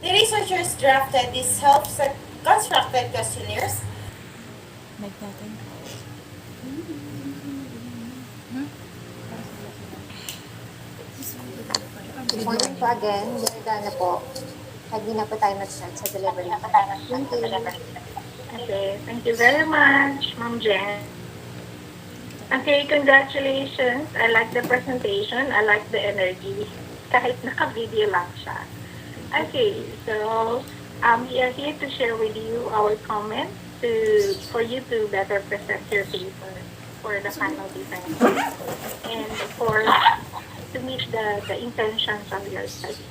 The researchers drafted these self-constructed questionnaires. Like natin. Good morning po again. Dinada na po. Lagi na po tayo nag-start sa delivery. Thank you. Okay, thank you very much, Ma'am Jen. Okay, congratulations. I like the presentation. I like the energy. Kahit naka-video lang siya. Okay, so we are here to share with you our comments for you to better present your paper for the final defense and to meet the intentions of your study.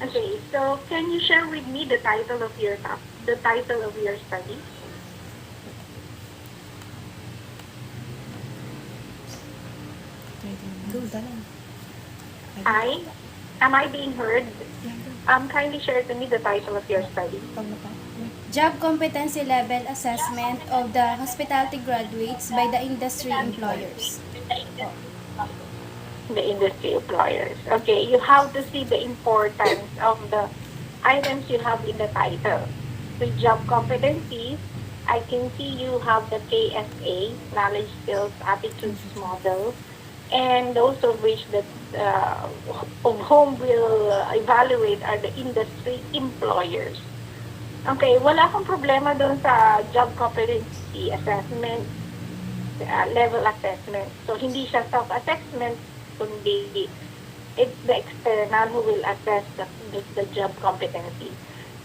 Okay, so can you share with me the title of your study? Go, dala. Hi, am I being heard? Kindly share to me the title of your study. Job competency level assessment of the hospitality graduates by the industry employers. The industry employers. Okay, you have to see the importance of the items you have in the title. The job competencies, I can see you have the KSA, knowledge, skills, attitudes model, and those of which that of whom will evaluate are the industry employers. Okay, wala akong problema doon sa job competency assessment, level assessment. So, hindi siya self-assessment, kundi it's the external who will assess the job competency.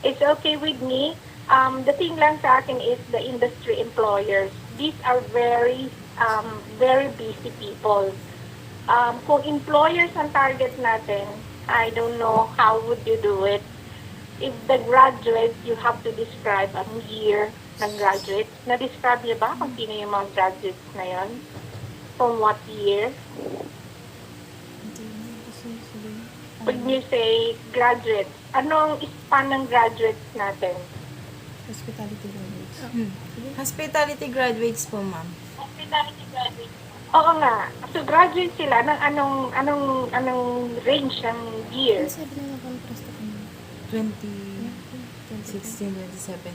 It's okay with me. The thing lang sa akin is the industry employers. These are very busy people. Kung employers ang target natin, I don't know how would you do it. If the graduates, you have to describe ang year ng graduates. Na-describe niyo ba kung sino yung mga graduates na yon? From what year? When you say graduates, anong span ng graduates natin? Hospitality graduates. Hospitality graduates po, ma'am. Hospitality graduates. Oo nga. So graduate sila ng anong range ng year? Sabi na ng contrast ako. 2016, 27.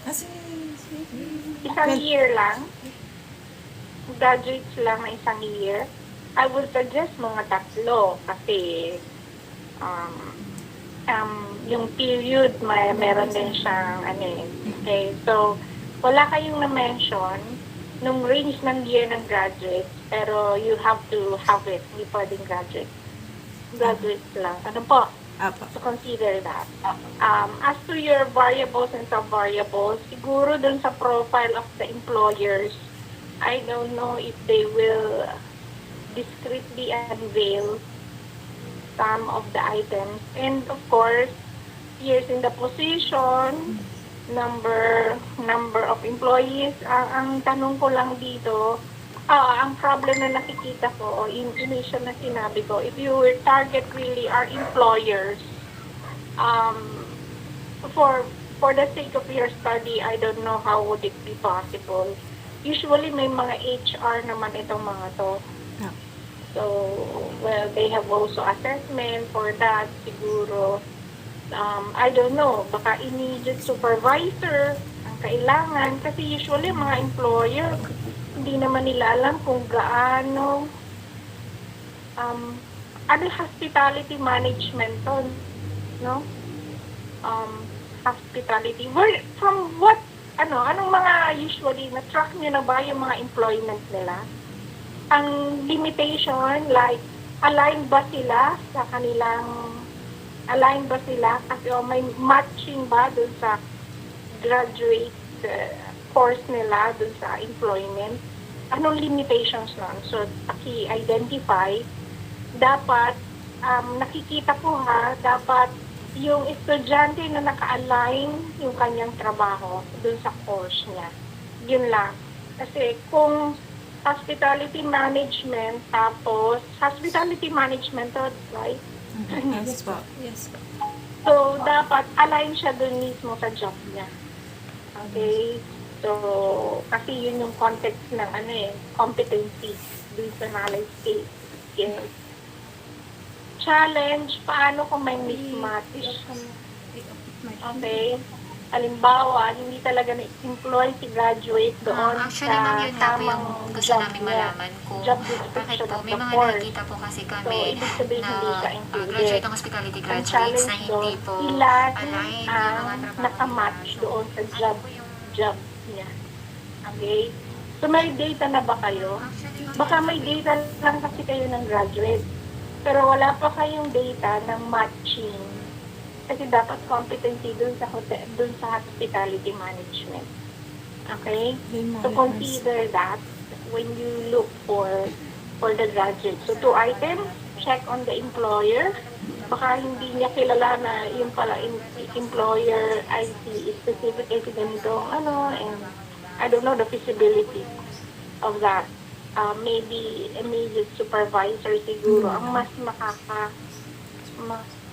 Kasi, Isang year lang? Graduate sila ng isang year? I would suggest mga 3 kasi yung period meron din siyang okay, so wala kayong na-mention nung range ng year ng graduates, pero you have to have it, hindi pwedeng graduates lang. Ano po? apa. To consider that. As to your variables and sub-variables, siguro dun sa profile of the employers, I don't know if they will discreetly unveil some of the items. And of course, years in the position, number of employees. Ang tanong ko lang dito, ang problem na nakikita ko, o initial na sinabi ko, if your target really are employers, for the sake of your study, I don't know how would it be possible. Usually, may mga HR naman itong mga to. Yeah. So, well, they have also assessment for that, siguro. I don't know, baka immediate supervisor ang kailangan. Kasi usually, mga employer, hindi naman nila alam kung gaano hospitality management to, no? Hospitality. From what, anong mga usually, na-track nyo na ba yung mga employment nila? Ang limitation, like, aligned ba sila kasi may matching ba dun sa graduate course nila dun sa employment? Anong limitations nun? So, paki-identify, dapat, nakikita po dapat yung estudyante na naka-align yung kanyang trabaho dun sa course niya. Yun lang. Kasi kung hospitality management, tapos hospitality management, right? Yes po. Yes. So, dapat align siya dun mismo sa job niya. Okay? So, kasi yun yung context ng competency dun sa knowledge skills. challenge, paano kung may mismatch? Okay? Halimbawa, hindi talaga na-employ si graduate doon Actually, ma'am, sa yun nga po tamang yung gusto job namin niya. malaman kung Job bakit description po of may the mga course. nakikita po kasi So, kami ibig sabihin na hindi siya included. graduate ng hospitality Ang graduates challenge na hindi doon, po ilan align yung ang mga trabaho nakamatch nila. So, doon sa ano job, po yung... job niya. Okay? So, may data na ba kayo? Actually, ma'am, Baka may data lang kasi kayo ng graduate. Pero wala pa kayong data ng matching. Kasi dapat competency dun sa hotel, dun sa hospitality management. Okay? So consider that when you look for the graduate. So 2 items, check on the employer. Baka hindi niya kilala na yung pala employer I see specific kasi ganito, and I don't know the feasibility of that. Maybe immediate supervisor siguro ang mas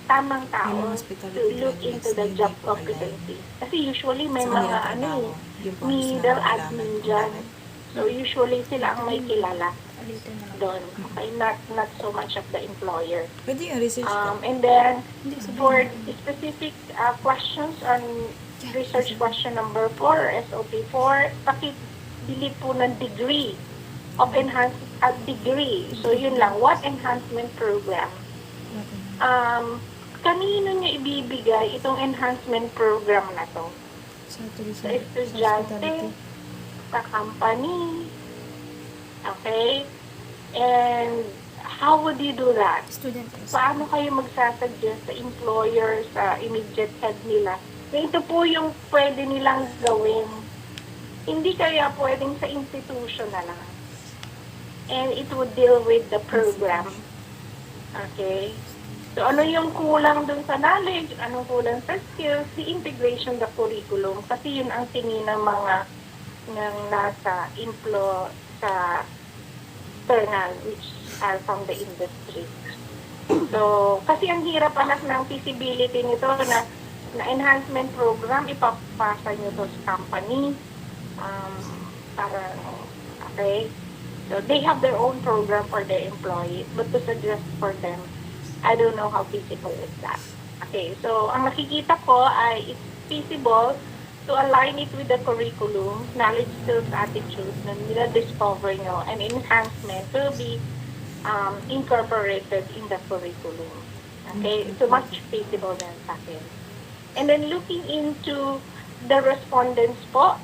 tamang tao Yung mga to hospitality look into graduates the na job hindi po competency. Kasi usually may Sa mga kanilang trabaho, yun po ang gusto middle namin admin malaman kung dyan. bakit. So usually sila ang may kilala doon. Okay, not so much of the employer. Pwede yung research ko. And then for specific questions on research question number 4, SOP4, pakibili po ng degree of enhanced degree. So yun lang, what enhancement program? Kanino niya ibibigay itong enhancement program na to? Sa estudyante, sa company, okay? And how would you do that? Student. Paano kayo magsasuggest sa employer, sa immediate head nila? Na ito po yung pwede nilang gawin. Hindi kaya pwedeng sa institution na lang. And it would deal with the program. Okay? So, ano yung kulang dun sa knowledge? Anong kulang sa skills? The integration, the curriculum. Kasi yun ang tingin ng mga ng nasa sa external, which are from the industry. So, kasi ang hirap anak ng feasibility nito na enhancement program, ipapasa nyo to sa company. Okay? So, they have their own program for their employees, but to suggest for them, I don't know how feasible is that. Okay, so ang nakikita ko ay it's feasible to align it with the curriculum, knowledge, skills, attitude na nila-discover nyo, and enhancement will be incorporated in the curriculum. Okay, so much feasible than sa akin. And then looking into the respondents po,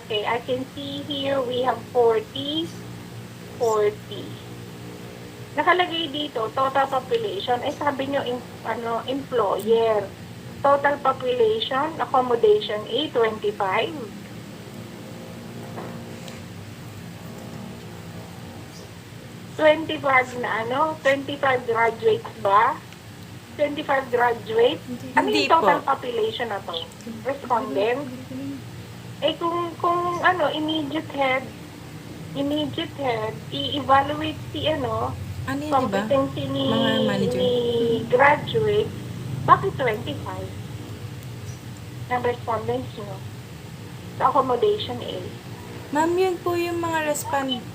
okay, I can see here we have 40. Nakalagay dito, total population, sabi nyo, employer. Total population, accommodation A, 25. 25 na 25 graduates ba? 25 graduates? Ano Hindi yung total po. population na to? Respondent? Kung immediate head, i-evaluate si Ano yun, di ba? competency Mga manager. ni graduate, bakit 25 ng respondents nyo sa accommodation A? Ma'am, yun po yung mga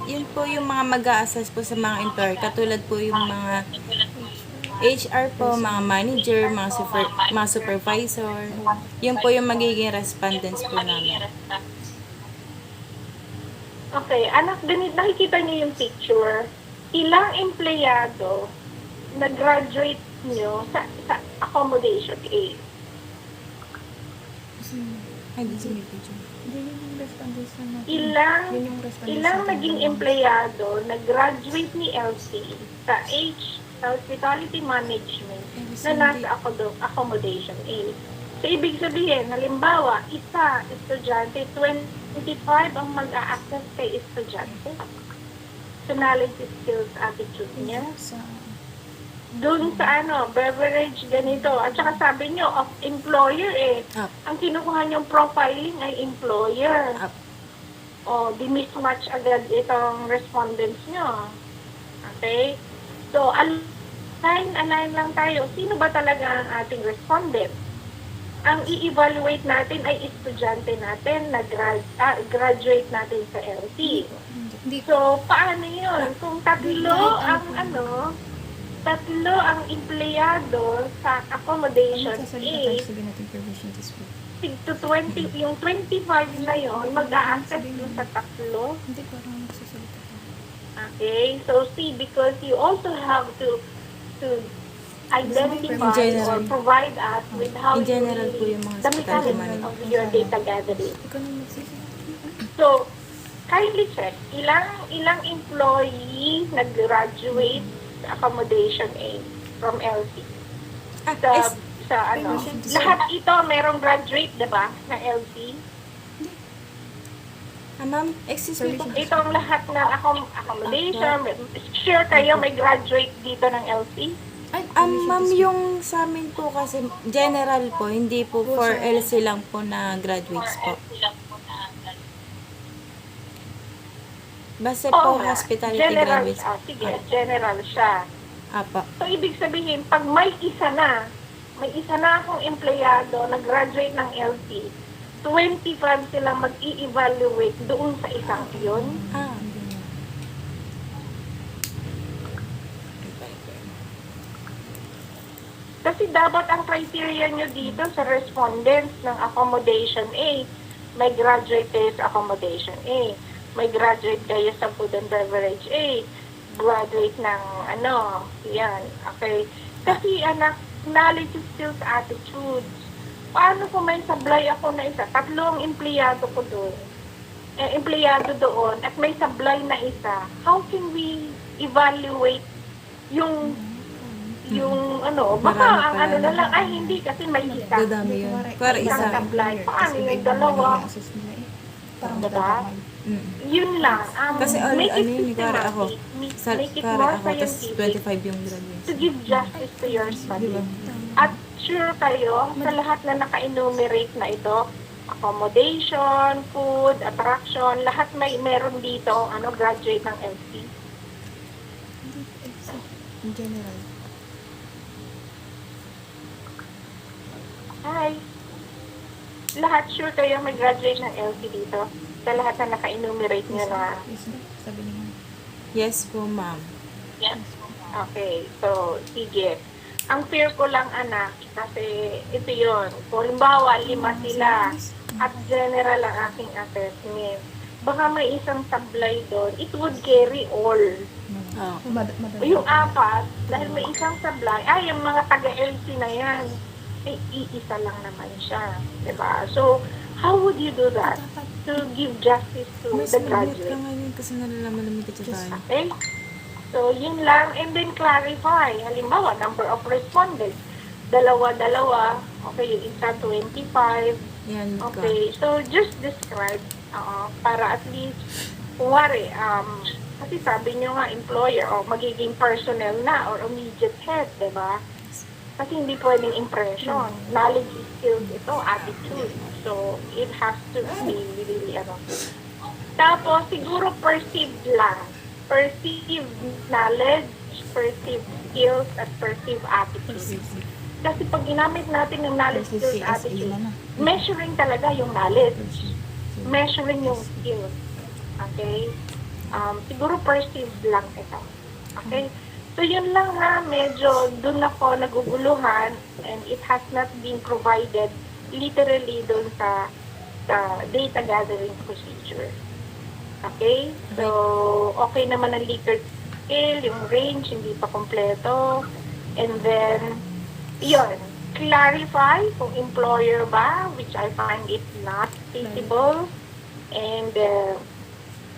yun po yung mga mag-a-assess po sa mga employer. Katulad po yung mga HR po, mga manager, mga supervisor. Yun po yung magiging respondents po namin. Okay, anak, nakikita niyo yung picture. Ilang empleyado na graduate nyo sa accommodation A? Ay, di may picture. Ilang naging empleyado na graduate ni LC sa Hospitality Management na nasa accommodation A. So, ibig sabihin, halimbawa, isa estudyante, 25 ang mag-a-access kay estudyante. So, knowledge, skills, attitude niya. Doon sa beverage ganito. At saka sabi nyo, of employer Ang kinukuha nyong profiling ay employer. Di mismatch agad itong respondents nyo. Okay? So, align lang tayo. Sino ba talaga ang ating respondent? Ang i-evaluate natin ay estudyante natin na graduate natin sa LT. So, paano yun? Kung tatlo ang tatlo ang empleyado sa accommodation A, tig to 20, yung 25 na yon mag-a-access dun sa tatlo. Okay, so see, because you also have to identify In general. or provide us with how In general po yung mga the hospitality mechanism management. of your data gathering. So, kindly check, ilang employee nag-graduate sa accommodation A from LC? Sa ano, lahat ito merong graduate, diba, na LC? Ma'am, excuse me po. Itong lahat ng accommodation, sure kayo may graduate dito ng LC? Ma'am, yung sa amin po kasi general po, hindi po for LC lang po na graduates po. Base po nga, hospitality general, graduates. sige, general siya. Apa. So, ibig sabihin, pag may isa na akong empleyado na graduate ng LC, 25 sila mag-i-evaluate doon sa isang yun. Kasi dapat ang criteria nyo dito sa respondents ng accommodation A, may graduate kayo sa accommodation A, may graduate kayo sa food and beverage A, graduate ng ano, yan, okay. Kasi anak, knowledge, skills, attitudes. Paano kung may sablay ako na isa? Tatlong empleyado ko doon. Empleyado doon at may sablay na isa. How can we evaluate yung ano, baka Marami ang pala ano na lang, ay hindi kasi may isa. Dadami yun. Para Isang isa. sablay. Paano yung dalawa? Diba? Yun lang. Kasi Make it ano yun, para ako. systematic. Make it Para more ako, tas scientific 25 yung graduates. to give justice to your study. At sure kayo, sa lahat na naka-enumerate na ito, accommodation, food, attraction, lahat meron dito, graduate ng LC. In general. Hi. Lahat sure kayo may graduate ng LC dito? Sa lahat na naka-enumerate nyo na. Yes po, ma'am. Yes. Okay. So, sige. Ang fear ko lang, anak, kasi ito yun. Kung halimbawa, 5 sila at general ang aking assessment. Baka may isang sablay doon. It would carry all. Oh. Yung 4, dahil may isang sablay, yung mga taga-LC na yan, iisa lang naman siya. Diba? So, how would you do that? To give justice to May the sulit graduate. ka ngayon kasi nalalaman namin ka tayo. Okay? So, yun lang. And then clarify. Halimbawa, number of respondents. Dalawa-dalawa. Okay, yung isa 25. Yan ka. Okay, so just describe. Para at least, kuwari, kasi sabi nyo nga, employer, o magiging personnel na, or immediate head, diba? Kasi hindi pwedeng impression. Knowledge, skills, ito, attitude. So, it has to be really, Tapos, siguro perceived lang. Perceived knowledge, perceived skills, at perceived attitude. Kasi pag ginamit natin ng knowledge, skills, attitude, measuring talaga yung knowledge. Measuring yung skills. Okay? Siguro perceived lang ito. Okay? So, yun lang ha. Medyo dun ako naguguluhan and it has not been provided literally dun sa data gathering procedure. Okay? So, okay naman ang Likert scale, yung range, hindi pa kompleto. And then, yun, clarify kung employer ba, which I find it not feasible. And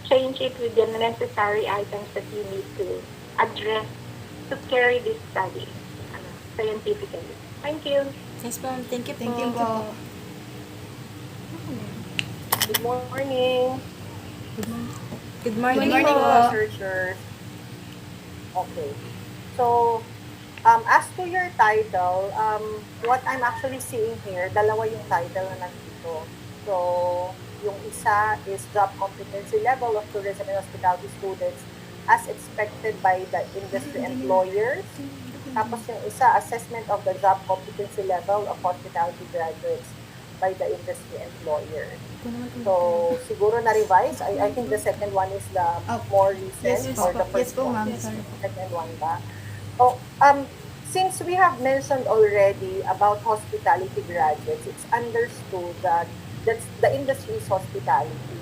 change it with the necessary items that you need to address to carry this study scientifically. Thank you. Yes, ma'am. Thank you po. Thank you po. Good morning. Good morning, Good morning po. po. Researchers. Okay. So, as to your title, what I'm actually seeing here, dalawa yung title na nandito. So, yung isa is job competency level of tourism and hospitality students as expected by the industry employers. Tapos yung isa, assessment of the job competency level of hospitality graduates by the industry employer. So, siguro na-revise. I think the second one is the more recent Yes or po. the Yes first po, one. ma'am. Sorry po. Second one ba? Oh, since we have mentioned already about hospitality graduates, it's understood that the industry is hospitality.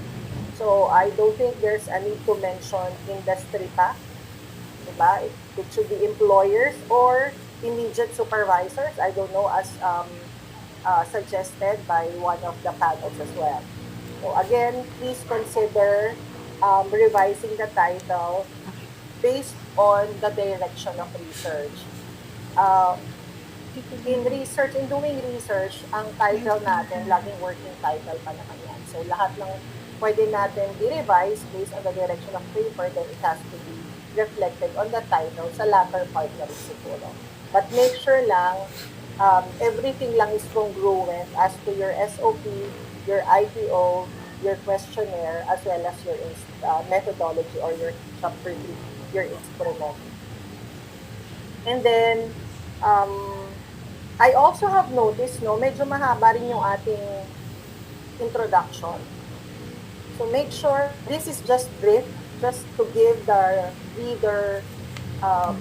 So I don't think there's a need to mention industry pa, diba? It should be employers or immediate supervisors. I don't know, as suggested by one of the panels as well. So again, please consider revising the title based on the direction of research. Uh, in doing research, ang title natin, laging working title pa naman yan. So lahat ng pwede natin i-revise based on the direction of paper, then it has to be reflected on the title sa latter part na rin siguro. But make sure lang, everything lang is congruent as to your SOP, your IPO, your questionnaire, as well as your methodology or your chapter 3, your instrument. And then, um, I also have noticed, no, medyo mahaba rin yung ating introduction. So make sure this is just brief, just to give the reader um,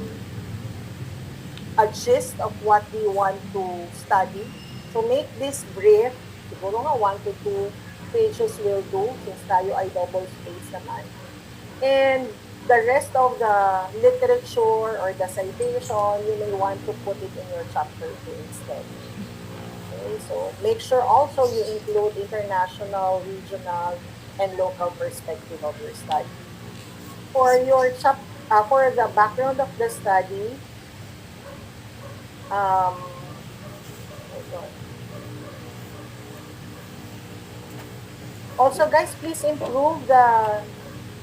a gist of what we want to study. So make this brief. Siguro nga 1 to 2 pages will do since tayo ay double space naman. And the rest of the literature or the citation, you may want to put it in your chapter 2 instead. Okay, so make sure also you include international, regional, and local perspective of your study. For your for the background of the study, hold on. Also, guys, please improve the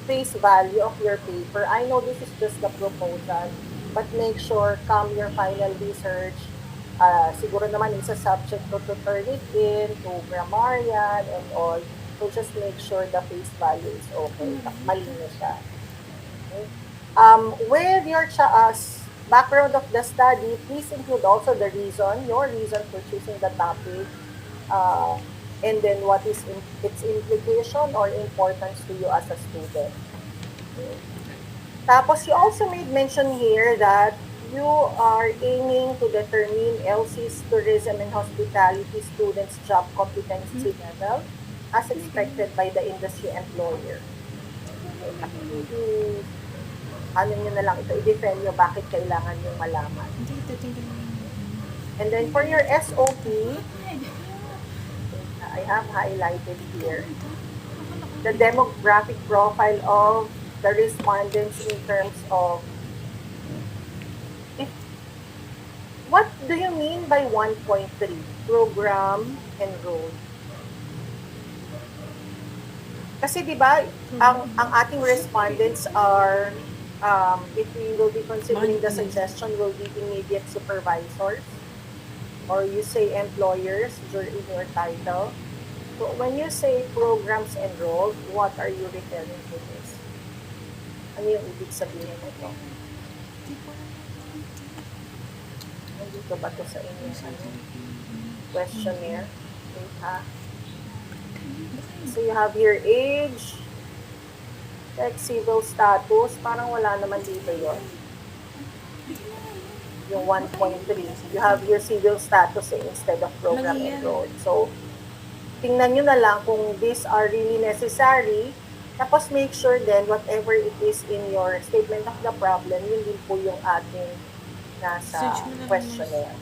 face value of your paper. I know this is just the proposal, but make sure come your final research. Siguro naman isa subject to turn it in to grammarian and all. So just make sure the face value is okay. Malinis siya. Okay? With your background of the study, please include also the reason, your reason for choosing the topic, uh, and then what is its implication or importance to you as a student. Okay. Tapos you also made mention here that you are aiming to determine LC's tourism and hospitality students' job competency level as expected by the industry employer. Okay. Ano nyo na lang ito, i-defend nyo bakit kailangan nyo malaman. And then for your SOP, I have highlighted here the demographic profile of the respondents in terms of if, what do you mean by 1.3 program enrolled? Kasi 'di ba ang ating respondents are if we will be considering the suggestion will be immediate supervisors or you say employers during your title. So when you say programs enrolled, what are you referring to this? Ano yung ibig sabihin nito? Nandito ba ito sa inyong questionnaire? Wait, ha? So you have your age, like civil status, parang wala naman dito yon. Yung 1.3. You have your civil status instead of program enrolled. So, tingnan nyo na lang kung these are really necessary. Tapos make sure then whatever it is in your statement of the problem, yun din po yung ating nasa questionnaire.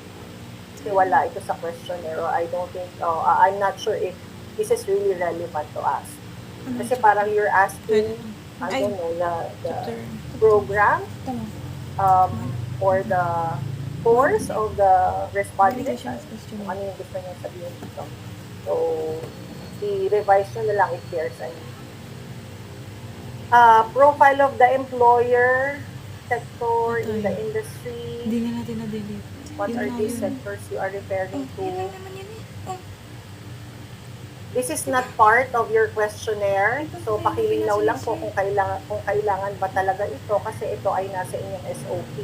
Kasi wala ito sa questionnaire. I don't think, I'm not sure if this is really relevant to us. Kasi parang you're asking, I don't know, the program, or the course of the respondent. Kung ano yung gusto niya sabihin dito. So, i-revise nyo na lang if there's any. Profile of the employer, sector, in the industry. Hindi na natin na-delete. What are these sectors you are referring to? This is not part of your questionnaire. So, pakilinaw lang po kung kailangan ba talaga ito kasi ito ay nasa inyong SOP.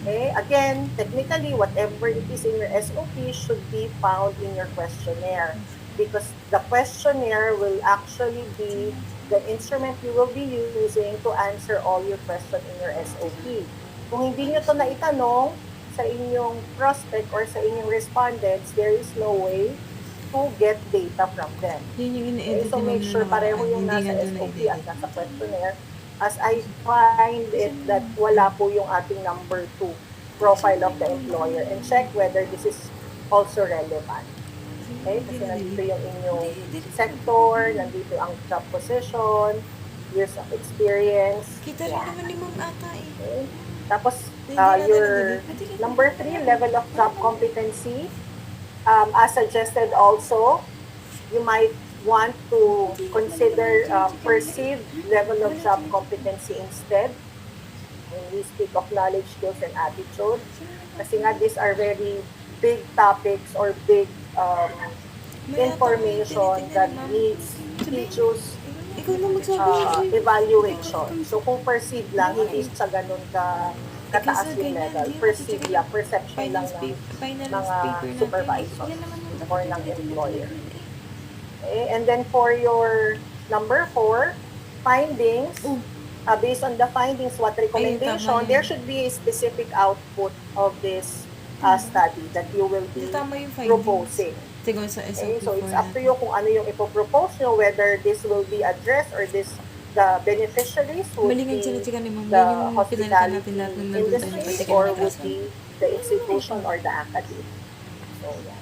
Okay? Again, technically, whatever it is in your SOP should be found in your questionnaire because the questionnaire will actually be the instrument you will be using to answer all your questions in your SOP. Kung hindi nyo to naitanong sa inyong prospect or sa inyong respondents, there is no way to get data from them. Yun yung Okay, ine-edit so ni make Ma'am sure na pareho nakaraan. yung Hindi nasa nga doon SOP at na-edit. nasa questionnaire. As I find it that wala po yung ating number 2, profile of the employer, and check whether this is also relevant. Okay, kasi nandito yung inyong sector, nandito ang job position, years of experience. Kita rin naman ni Ma'am ata eh. Okay. Tapos, Hindi natin your na-delete. number 3, level of job competency. As suggested also, you might want to consider perceived level of job competency instead. When we speak of knowledge, skills, and attitude. Kasi nga, these are very big topics or big information that needs teachers Ikaw na magsabi. evaluation. So, kung perceive lang, hindi sa ganun kataas yung level. Perceive lang, perception lang ng mga supervisor or ng employer. Okay? And then for your number 4, findings, based on the findings, what recommendation, Ayun, tama there yun. should be a specific output of this study that you will be Tama yung findings. proposing. Siguro sa Okay, SOP so it's up to you kung ano yung ipopropose nyo, whether this will be addressed or the beneficiaries would Malingan be sila chika ni Ma'am. the Yun yung pinalitan hospitality natin lahat ng nandun tayo industry patikin or na would kaso. be the institution or the academy. So, yeah.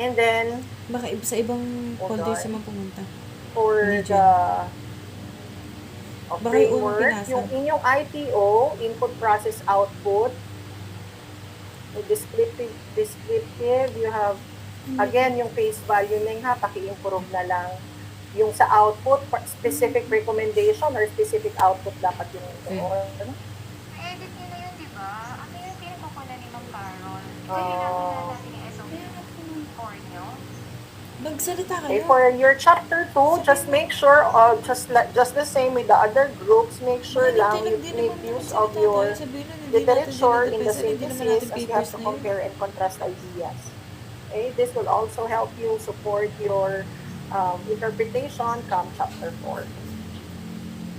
And then, Baka sa ibang Hold countries on. naman pumunta. for Hindi the Baka yung unang framework, pinasa. yung inyong ITO, input, process, output, descriptive, you have, again, yung face value na ha, paki-improve na lang. Yung sa output, specific recommendation or specific output dapat yung doon. Na-edit nyo na yun, di ba? Ano yung pinapakula ni Ma'am Carol? Ah. natin yung SOP for nyo. Magsalita Okay, kayo. for your chapter 2, just make sure, just the same with the other groups, make sure lang you make use of your literature in the synthesis as you have to compare and contrast ideas. Okay, this will also help you support your interpretation come chapter 4.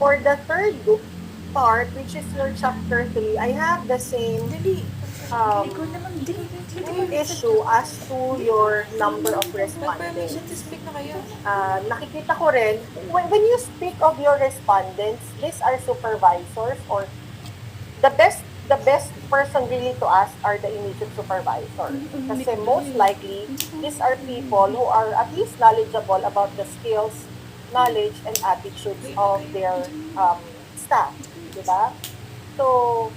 For the third part, which is your chapter 3, I have the same Dali. issue as to your number of Mag-permission respondents. to speak na kayo. Nakikita ko rin, when you speak of your respondents, these are supervisors or the best person really to ask are the immediate supervisors. Kasi most likely, these are people who are at least knowledgeable about the skills, knowledge, and attitudes of their staff. Diba? So,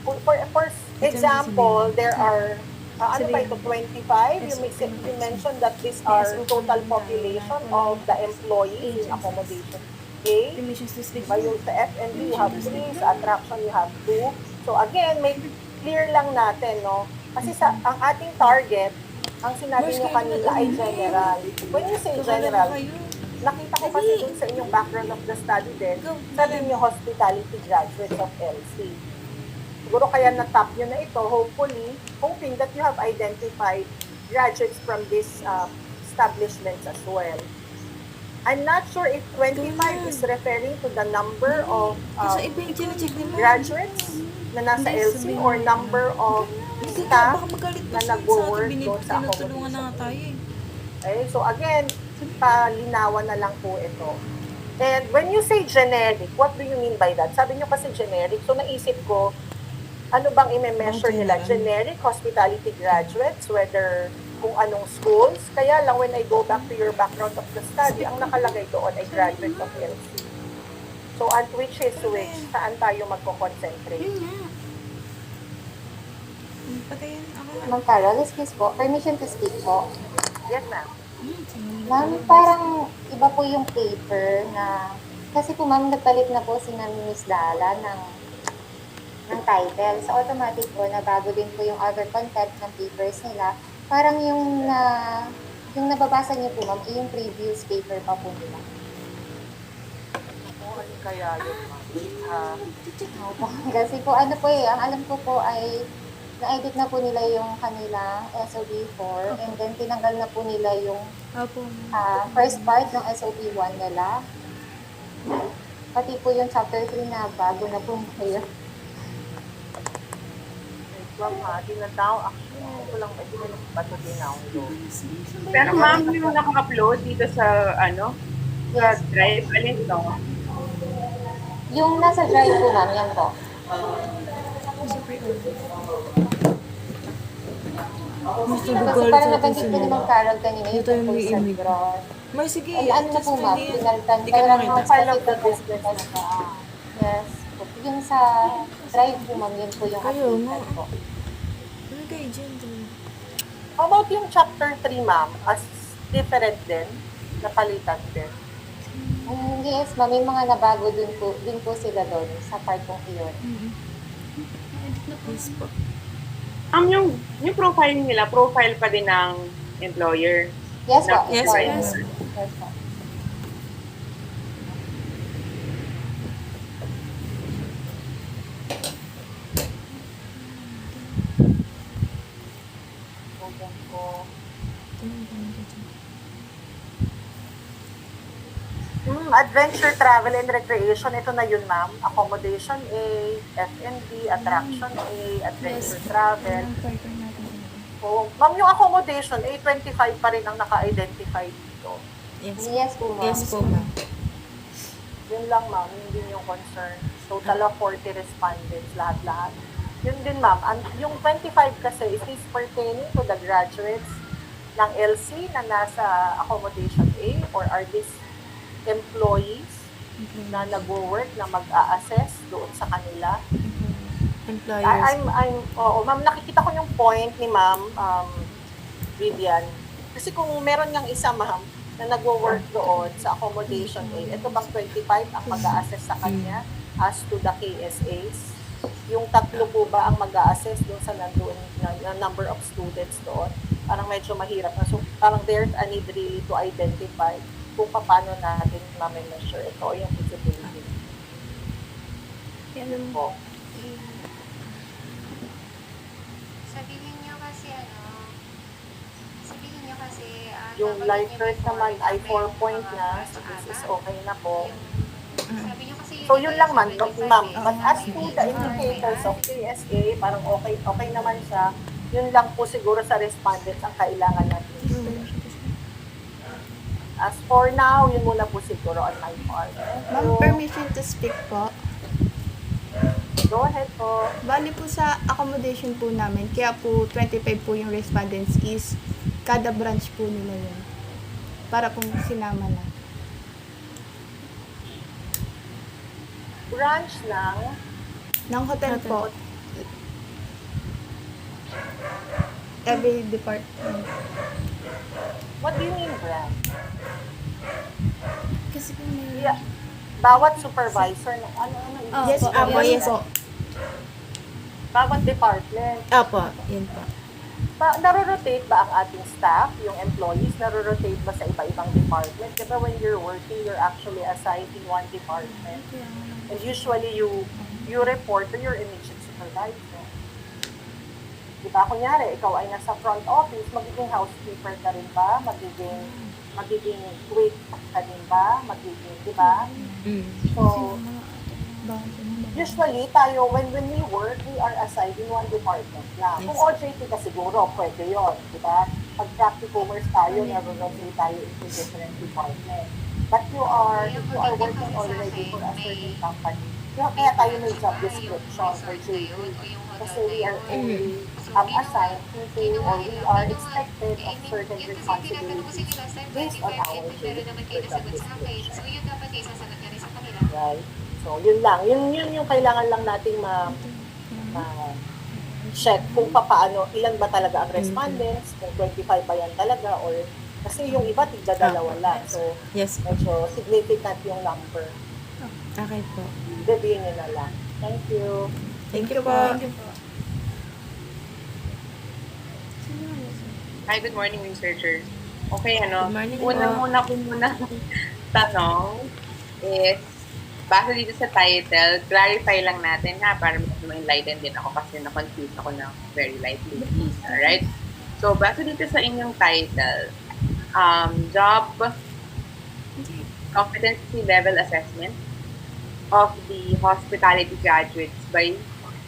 for example, there are ano ba ito, 25? You mentioned that these are total population of the employees in accommodation A. Permissions to speak. Diba, yung sa F&B, you have 3, sa attraction, you have 2. So again, make clear lang natin, no? Kasi ang ating target, ang sinabi nyo kanina ay general. When you say general, nakita ko kasi dun sa inyong background of the study din, sabi nyo hospitality graduates of LC. Siguro kaya na-top nyo na ito, hoping that you have identified graduates from these establishments as well. I'm not sure if 25 is referring to the number of Kasi iba yung chinecheck ni Ma'am. graduates na nasa LC or number of Baka staff magalit na pa siya sa nagwo-work atin. doon sa Tinutulungan na nga tayo eh. Okay, so again, palinawan na lang po ito. And when you say generic, what do you mean by that? Sabi nyo kasi generic, so naisip ko, ano bang i-measure nila? Generic hospitality graduates, whether kung anong schools. Kaya lang when I go back to your background of the study, ang nakalagay doon ay graduates of LC. So at which is which, saan tayo magko-concentrate? Patayin ako. Ma'am Carol, excuse po. Permission to speak po. Yes, ma'am. Ma'am, parang iba po yung paper na... Kasi po ma'am, nagpalit na po si Miss Dala ng title. So automatic po na bago din po yung other content ng papers nila. Parang yung nababasa niyo po ma'am, yung previous paper pa po nila. Ano kaya yun, ma'am? Opo. Kasi po ano po ang alam ko po ay na-edit na po nila yung kanilang SOP4 and then tinanggal na po nila yung Opo. first part ng SOP1 nila. Pati po yung chapter 3 na bago na po kayo. Wag nga, dinadown. Actually, hindi ko lang, hindi ko lang ba ito dinownload? Pero ma'am, yung naka-upload dito sa, sa Yes. drive, alin to? Yung nasa drive po, ma'am, yan po. Kasi parang nabanggit po ni Ma'am Carol kanina, yung Ito yung tungkol sa iimig. gross. May sige, Ay, ano na just po, ma'am, pwede- pinaltan. Hindi ka Parang makita. mga File of the specific business na hospital. Yes. Yung sa drive po, ma'am, yun po yung Ayaw mo. updated po. Ano kay Jen? How about yung chapter 3, ma'am? As different din? Napalitan din? Yes, ma'am, may mga nabago din po sila doon sa part kong iyon. Yes po. Yung profile nila, profile pa din ng employer. Yes po. Yes, po. yes. Yes po. Program ko. Adventure, travel, and recreation. Ito na yun, ma'am. Accommodation A, F&B, attraction A, adventure, travel. So, ma'am, yung accommodation A, 25 pa rin ang naka-identify dito. Yes. Yes po, ma'am. Yes po, ma'am. Yun lang, ma'am. Yun din yung concern. Total of 40 respondents, lahat-lahat. Yun din, ma'am. Yung 25 kasi is this pertaining to the graduates ng LC na nasa accommodation A, or are these employees na nag-work na mag-a-assess doon sa kanila? Employers. Oo, ma'am, nakikita ko yung point ni ma'am, Vivian. Kasi kung meron niyang isa, ma'am, na nagwo-work doon sa accommodation A, ito bang 25 ang mag-a-assess sa kanya as to the KSAs? Yung tatlo po ba ang mag-a-assess doon sa nandoon na number of students doon? Parang medyo mahirap na. So, parang there's a need really to identify kung paano natin ma-measure ito o yung feasibility. Yan Po. Sabihin nyo kasi Yung lighters naman ay 4 point na, so this is okay na po. Sabi nyo kasi So yun lang man, ma'am. But as to the indicators of KSA, parang okay naman siya. Yun lang po siguro sa respondents ang kailangan natin. As for now, yun muna po siguro on my part. Ma'am, So, permission to speak po. go ahead po. Bali po sa accommodation po namin, kaya po 25 po yung respondents is kada branch po nila yun. Para pong sinama na. Branch ng Ng hotel po, every department. what do you mean branch? Kasi po may... Yeah. Bawat supervisor ng ano Oh, Yes, po, po, yes yes po. bawat department. Opo, yun po. Narorotate ba ang ating staff, yung employees, narorotate ba sa iba-ibang department? Diba when you're working, you're actually assigned in one department. And usually, you report to your immediate supervisor. Diba? Kunyari, ikaw ay nasa front office, magiging housekeeper ka rin ba? Magiging wait ka rin ba? Diba? Mm. So, usually, tayo, when we work, we are assigned in one department lang. Kung OJT ka siguro, pwede yun, di ba? Pag practicumers tayo, nag-rotate tayo into different department. But if you are working already for a certain company, kaya tayo may job description for JT. Kasi we are only assigned into, or we are expected of certain responsibilities based on our JT or job description. Right? So, yun lang. Yun yung kailangan lang nating check kung paano, ilan ba talaga ang respondents, kung 25 ba yan talaga, or kasi yung iba tigda dalawa lang. So, Yes po. medyo significant yung number. Okay po. Review nyo na lang. Thank you. Thank you po. Hi, good morning, researchers. Okay, Good morning po. Una tanong is, base dito sa title, clarify lang natin ha, para ma-enlighten din ako kasi na-confuse ako ng very lightly. Alright? So, base dito sa inyong title, job competency level assessment of the hospitality graduates by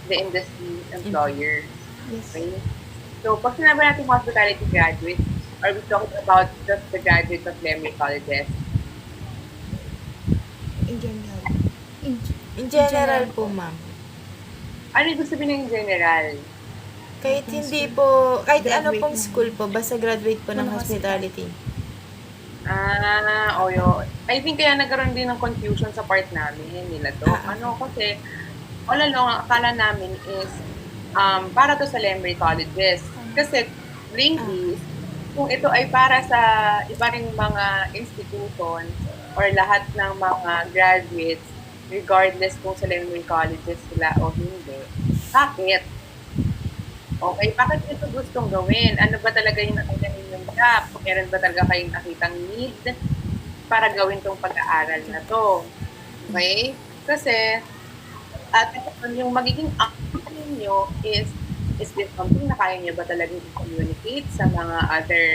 the industry employers. Yes. Okay? So, pag sinabi natin hospitality graduate, are we talking about just the graduates of Lemery colleges? In general. In general po, ma'am. Ano ibig sabihin ng general? Kahit hindi po, kahit ano Graduate pong na. school po, basta graduate po ng Ng hospitality. O yun. I think kaya nagkaroon din ng confusion sa part namin nila to. Ah, okay. Kasi, all along, ang akala namin is, para to sa Lemery colleges. Kasi, lately, kung ito ay para sa iba ring mga institutions or lahat ng mga graduates, regardless kung sa Lemery colleges sila o hindi, bakit? Okay, bakit ito gustong gawin? Ano ba talaga yung nakita ninyong gap? Meron ba talaga kayong nakitang need para gawin tong pag-aaral na to? Okay? Kasi, at yung magiging output ninyo is this something na kaya niyo ba talaga i-communicate sa mga other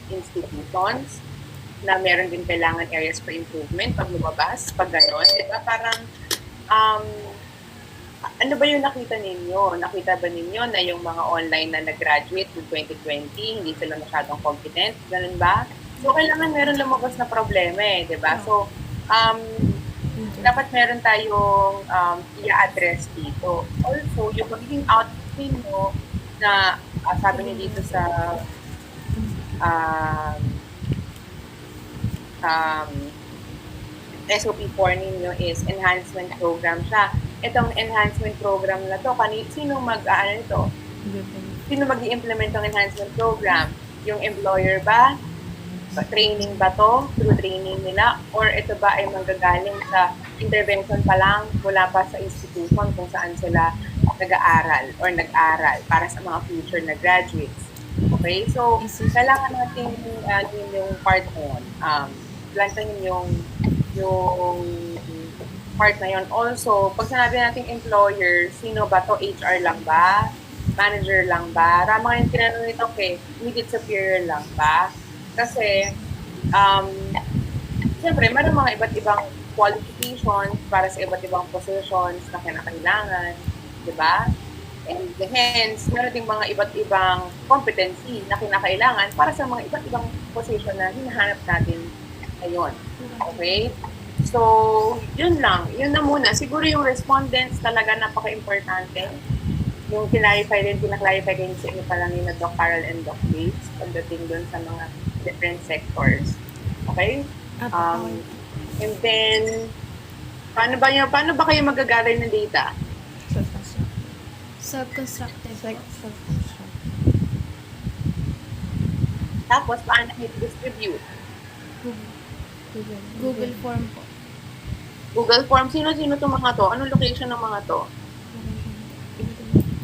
institutions na meron din kailangan areas for improvement pag lumabas, pag gano'n? Diba? Parang, ano ba yung nakita ninyo? Nakita ba ninyo na yung mga online na nag-graduate in 2020, hindi sila masyadong competent? Ganun ba? So, kailangan meron lumabas na problema eh, di ba? So, dapat meron tayong i-address dito. Also, yung magiging output ninyo na sabi niyo dito sa SOP4 ninyo is enhancement program siya. Itong enhancement program na to, sino Sino mag-i-implement ng enhancement program? Yung employer ba? Training ba to? Through training nila? Or ito ba ay manggagaling sa intervention pa lang mula pa sa institution kung saan sila nag-aaral or nag-aral para sa mga future na graduates? Okay? So, kailangan natin yung part na yun. Plantahin yung part na yun. Also, pag sinabi natin employer, sino ba to? HR lang ba? Manager lang ba? Rama yung tinanong nito, okay, immediate superior lang ba? Kasi, siyempre, meron mga iba't ibang qualifications para sa iba't ibang positions na kinakailangan, di ba? And hence, meron ding mga iba't ibang competency na kinakailangan para sa mga iba't ibang position na hinahanap natin ngayon. Okay? So, yun lang. Yun na muna. Siguro yung respondents talaga napaka-importante. Yung kinaklarify din sa inyo parang ni Doc Carol and Doc Bates pagdating dun sa mga different sectors. Okay? And then, paano ba kayo mag-gather ng data? Self-constructed po. Tapos, paano i-distribute? Google Form po. Google Form. Sino-sino itong mga to? Anong location ng mga to?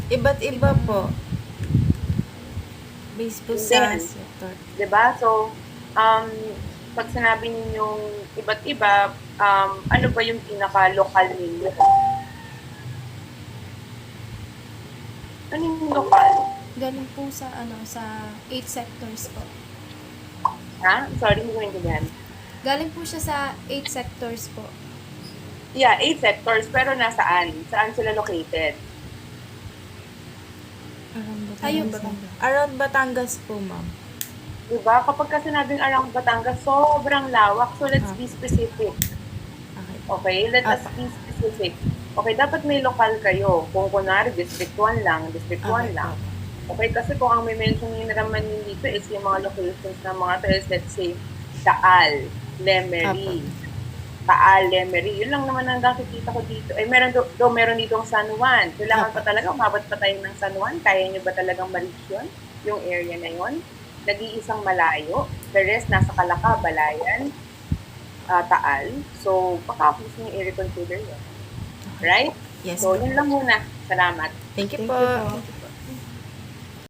Iba't iba po. Based po sa Then, sector. Diba? So, pag sinabi ninyong iba't iba, ano ba yung pinaka-local ninyo? Ano yung local? Galing po sa sa 8 sectors po. Ha? Sorry, hindi ko naintindihan. Galing po siya sa 8 sectors po. Yeah, 8 sectors, pero nasaan? Saan sila located? Ayun. Around Batangas po, ma'am. Diba? Kapag kasi sinabing around Batangas, sobrang lawak. So, let's be specific. Okay. Okay? Let us be specific. Okay, dapat may lokal kayo. Kung kunwari, District 1 lang, District 1 lang. Okay, kasi kung ang may mention nyo naman dito is yung mga locations ng mga to is, let's say, Taal, Lemery. Taal, Lemery. Yun lang naman ang nakikita ko dito. Eh, meron dito ang San Juan. Kailangan pa talaga, umabot pa tayo ng San Juan. Kaya nyo ba talagang ma-reach yun? Yung area na yun? Nag-iisang malayo. The rest, nasa Calaca, Balayan, Taal. So, baka gusto nyo i-reconsider yun. Right? Yes. So, yun lang muna. Salamat. Thank you Thank po. you po.